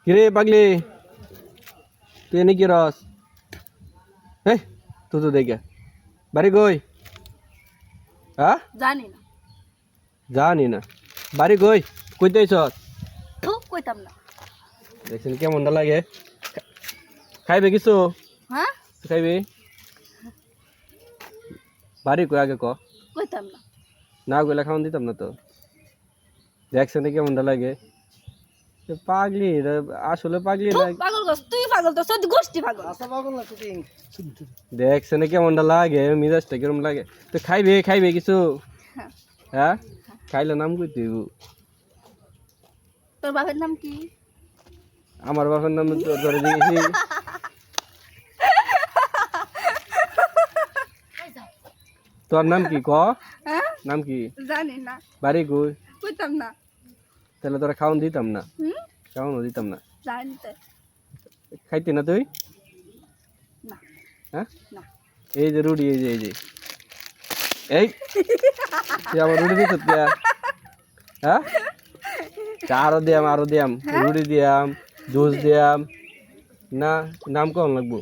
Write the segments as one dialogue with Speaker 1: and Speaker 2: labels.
Speaker 1: কিরে পাগলি তুই এনে কি রস হ্যাঁ তুই তো দেখে বাড়ি কই হ্যাঁ
Speaker 2: জানি না
Speaker 1: জানি না বাড়ি কই কইতে আইছ
Speaker 2: তো কইতাম না
Speaker 1: দেখছেন কেমনটা লাগে খাইবে কিছু
Speaker 2: হ্যাঁ
Speaker 1: খাইবে বাড়ি কই আগে ক
Speaker 2: কইতাম না
Speaker 1: না কইলে খাওয়ান দিতাম না তো দেখছেন কেমনটা লাগে পাগলি আসলে পাগলি
Speaker 2: তো
Speaker 1: না
Speaker 2: পাগল গস তুই পাগল তো সত্যি গোষ্ঠী পাগল
Speaker 1: দেখছেন কেমনটা লাগে মিজাজটা কিরম লাগে তো খাইবে কিছু
Speaker 2: হ্যাঁ।
Speaker 1: হ্যাঁ খাইলে নাম কই তুই
Speaker 2: তোর বাপের নাম কি
Speaker 1: আমার বাপের নাম ধরে দিয়েছি তোর নাম কি ক
Speaker 2: হ্যাঁ
Speaker 1: নাম কি
Speaker 2: জানি না
Speaker 1: বাড়ি কই
Speaker 2: কইতাম না
Speaker 1: তাহলে তোরা খাওয়ান দিতাম না
Speaker 2: হুম
Speaker 1: খাওয়ানো দিতাম না
Speaker 2: জানতে
Speaker 1: খাইতে না তুই
Speaker 2: না
Speaker 1: হ্যাঁ
Speaker 2: না
Speaker 1: এই যে রুটি এই যে এই তুই আমার রুটি দিত হ্যাঁ আরো দিয়াম রুটি দিয়াম জুস দিয়াম না নাম কম লাগবো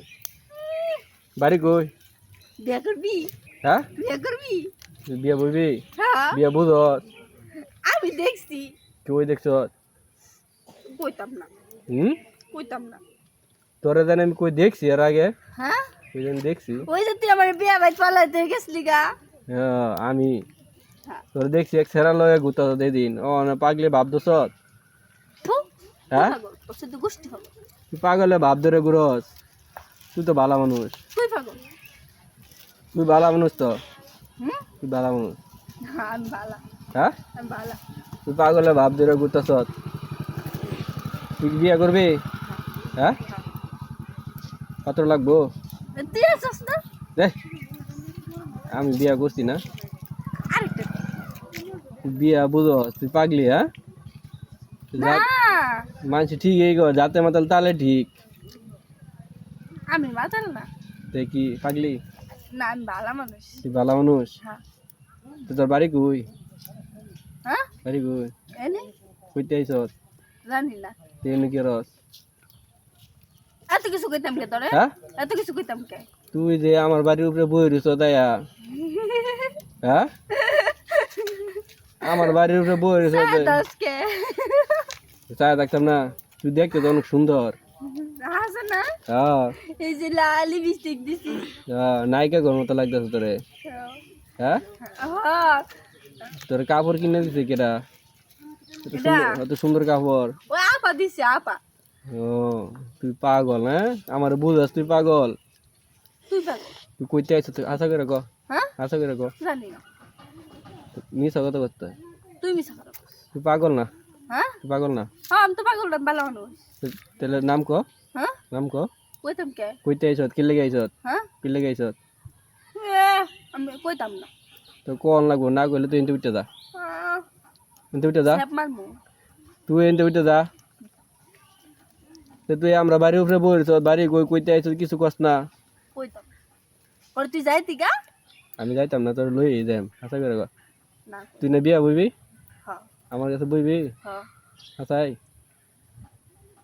Speaker 1: বাড়ি কই
Speaker 2: বিয়ে করবি
Speaker 1: হ্যাঁ
Speaker 2: বিয়ে করবি
Speaker 1: তুই বিয়া বইবি
Speaker 2: হ্যাঁ
Speaker 1: বিয়া বুঝ
Speaker 2: আমি দেখছি
Speaker 1: কই দেখছ
Speaker 2: কইতাম না
Speaker 1: হুম
Speaker 2: কইতাম না
Speaker 1: তোরে জানি আমি কই দেখছি এর আগে
Speaker 2: হ্যাঁ
Speaker 1: ওই জন্য দেখছি
Speaker 2: ওই যে তুই আমার বিয়ে ভাই পালাইতে গেছলি গা
Speaker 1: হ্যাঁ আমি
Speaker 2: হ্যাঁ
Speaker 1: তোরে দেখছি এক সেরা লয়ে গুতা দিন ও না পাগলে ভাব দোস
Speaker 2: তো
Speaker 1: হ্যাঁ
Speaker 2: পাগল তোর সাথে গোষ্ঠী পাগল
Speaker 1: তুই পাগলে ভাব ধরে ঘুরস তুই তো ভালো মানুষ
Speaker 2: তুই পাগল
Speaker 1: তুই ভালো মানুষ তো
Speaker 2: হুম
Speaker 1: তুই ভালো মানুষ
Speaker 2: আমি বালা
Speaker 1: হ্যাঁ
Speaker 2: আমি বালা
Speaker 1: তুই পাগলে ভাব ধরে ঘুরতাস তুই কি বিয়া করবি হ্যাঁ কত লাগবো
Speaker 2: তুই আসছ না
Speaker 1: দে আমি বিয়া করছি না
Speaker 2: আরেকটা
Speaker 1: তুই বিয়া বুঝস তুই পাগলি হ্যাঁ
Speaker 2: না
Speaker 1: মানুষ ঠিক এই গো যাতে মাতাল তালে ঠিক
Speaker 2: আমি মাতাল না
Speaker 1: তুই কি পাগলি
Speaker 2: না আমি বালা মানুষ
Speaker 1: তুই ভালো মানুষ
Speaker 2: হ্যাঁ
Speaker 1: তুই তোর বাড়ি কই
Speaker 2: হ্যাঁ
Speaker 1: বাড়ি কই
Speaker 2: এনে
Speaker 1: কইতে আইস
Speaker 2: জানি না
Speaker 1: তুই এনে কি রস
Speaker 2: এত কিছু কইতাম কে তোরে
Speaker 1: হ্যাঁ
Speaker 2: এত কিছু কইতাম কে
Speaker 1: তুই যে আমার বাড়ির উপরে বই রইছ দয়া হ্যাঁ আমার বাড়ির উপরে বই রইছ
Speaker 2: দশ কে
Speaker 1: চায় দেখতাম না তুই দেখতে তো অনেক সুন্দর
Speaker 2: হাসে না
Speaker 1: হ্যাঁ
Speaker 2: এই যে লাল লিপস্টিক দিছি
Speaker 1: নায়িকা ঘর মতো লাগতেছে তোরে হ্যাঁ
Speaker 2: হ্যাঁ
Speaker 1: তোর কাপড় কিনে দিছে কেটা
Speaker 2: এটা?
Speaker 1: এত সুন্দর কাপড়
Speaker 2: ও আপা দিছে আপা
Speaker 1: ও তুই পাগল হ্যাঁ আমার বুঝাস তুই পাগল
Speaker 2: তুই পাগল
Speaker 1: তুই কইতে আইছ তুই আশা করে ক
Speaker 2: হ্যাঁ
Speaker 1: আশা করে ক
Speaker 2: জানি না
Speaker 1: মিশা কথা করতে
Speaker 2: তুই মিছা করো
Speaker 1: তুই পাগল না
Speaker 2: হ্যাঁ
Speaker 1: তুই পাগল না
Speaker 2: হ্যাঁ আমি তো পাগল না ভালো মানুষ
Speaker 1: তাহলে নাম ক
Speaker 2: হ্যাঁ
Speaker 1: নাম ক
Speaker 2: কইতাম কে
Speaker 1: কইতে আইছ কি লেগে আইছ
Speaker 2: হ্যাঁ
Speaker 1: কি লেগে আইছ
Speaker 2: আমি কইতাম না
Speaker 1: তো কোন লাগবো না কইলে তুই এনতে উঠে যা এনতে উঠে যা
Speaker 2: স্যাপ মারমু
Speaker 1: তুই এনতে উঠে যা তো তুই আমরা বাড়ির উপরে বইছ বাড়ি কইতে আইছ কিছু কস না
Speaker 2: কইতাম ওর তুই যাইতি গা
Speaker 1: আমি যাইতাম না তোর লই যাইম আশা করে ক
Speaker 2: না
Speaker 1: তুই না বিয়া বইবি
Speaker 2: হ্যাঁ
Speaker 1: আমার কাছে বইবি
Speaker 2: হ্যাঁ
Speaker 1: আচ্ছাই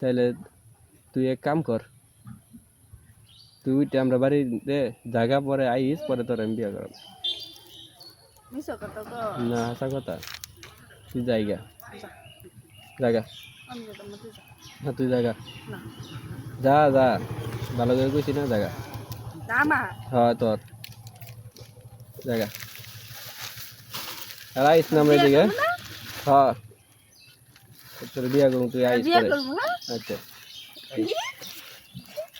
Speaker 1: তাইলে তুই এক কাম কর তুই উঠে আমরা বাড়ি দে জায়গা পরে আইস পরে তোর আমি বিয়া করাম
Speaker 2: মিছা কথা গো
Speaker 1: না আসা কথা তুই জায়গা জায়গা
Speaker 2: আমি যেতাম না তুই যা
Speaker 1: হ্যাঁ তুই জায়গা
Speaker 2: না
Speaker 1: যা যা ভালো করে কইছি না জায়গা
Speaker 2: আমার
Speaker 1: হ্যাঁ তোর জায়গা আর আইস না আমরা এদিকে হ্যাঁ তোর বিয়া করুন তুই আইস
Speaker 2: বিয়ে
Speaker 1: পরে
Speaker 2: করবো না
Speaker 1: আচ্ছা
Speaker 2: কি?